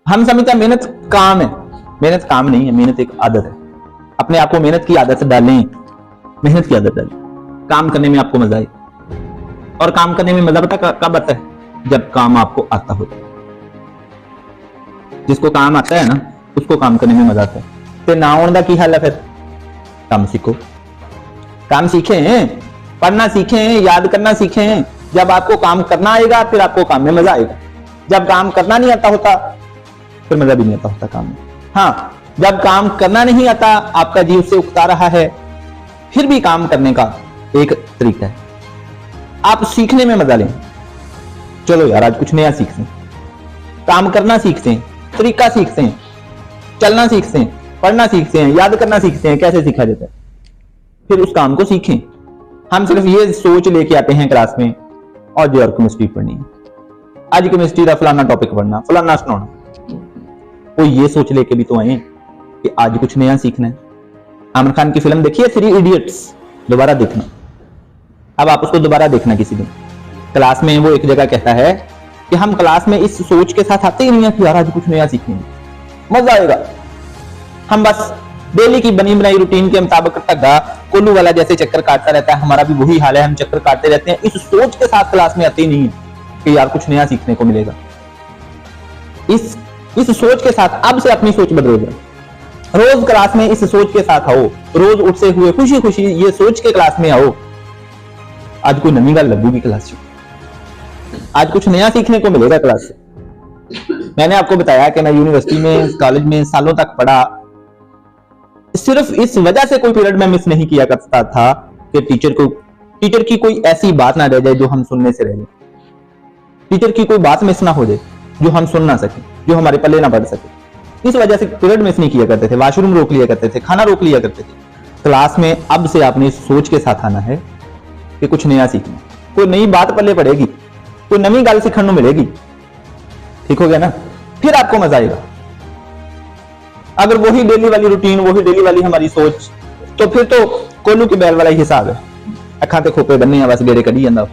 हम समझते हैं मेहनत काम है। मेहनत काम नहीं है, मेहनत एक आदत है। अपने आप को मेहनत की आदत डालें, मेहनत की आदत डालें। काम करने में आपको मजा आए, और काम करने में मजा पता कब आता है? जब काम आपको आता होता है। जिसको काम आता है ना, उसको काम करने में मजा आता है। ते ना आने का की हाल है? फिर काम सीखो, काम सीखें, पढ़ना सीखें, याद करना सीखें। जब आपको काम करना आएगा फिर आपको काम में मजा आएगा। जब काम करना नहीं आता होता फिर मजा भी नहीं आता होता काम में। हाँ, जब काम करना नहीं आता, आपका जीव से उकता रहा है, फिर भी काम करने का एक तरीका है। आप सीखने में मजा लें। चलो यार, आज कुछ नया सीखते हैं, काम करना सीखते हैं, तरीका सीखते हैं, चलना सीखते हैं, पढ़ना सीखते हैं, याद करना सीखते हैं, कैसे सीखा जाता है, फिर उस काम को सीखें। हम सिर्फ ये सोच लेके आते हैं क्लास में और जो केमिस्ट्री पढ़नी है, आज केमिस्ट्री का फलाना टॉपिक पढ़ना, फलाना सुनाना। वो ये सोच लेके भी तो आए कि आज कुछ नया सीखना है। आमिर खान की फिल्म देखिए थ्री इडियट्स, दोबारा देखना। अब आप उसको दोबारा देखना किसी दिन। क्लास में वो एक जगह कहता है कि हम क्लास में इस सोच के साथ आते ही नहीं है कि यार आज कुछ नया सीखेंगे, मजा आएगा। हम बस डेली की बनी बनाई रूटीन के मुताबिक टग्गा कोल्लू वाला जैसे चक्कर काटता रहता है, हमारा भी वही हाल है, हम चक्कर काटते रहते हैं। इस सोच के साथ क्लास में आते ही नहीं है कि यार कुछ नया सीखने को मिलेगा। इस सोच के साथ अब से अपनी सोच बदलो। रोज क्लास में इस सोच के साथ आओ, रोज उठते हुए खुशी खुशी ये सोच के क्लास में आओ आज कोई नई गल लगूगी क्लास से, आज कुछ नया सीखने को मिलेगा क्लास से। मैंने आपको बताया कि मैं यूनिवर्सिटी में, कॉलेज में सालों तक पढ़ा, सिर्फ इस वजह से कोई पीरियड में मिस नहीं किया करता था कि टीचर की कोई ऐसी बात ना रह जाए जो हम सुनने से रह जाए, टीचर की कोई बात मिस ना हो जाए जो हम सुन ना सके, जो हमारे पल्ले ना पड़ सके। इस वजह से पीरियड मिस नहीं किया करते थे, वॉशरूम रोक लिया करते थे, खाना रोक लिया करते थे। क्लास में अब से आपने सोच के साथ आना है कि कुछ नया सीखना, कोई नई बात पल्ले पड़ेगी, कोई नई गल सीखने को मिलेगी। ठीक हो गया ना? फिर आपको मजा आएगा। अगर वही डेली वाली रूटीन, वही डेली वाली हमारी सोच, तो फिर तो कोल्लू की बैल वाला ही हिसाब है। अखा ते खोपे बन्ने बस गेड़े कढ़ी जांदा।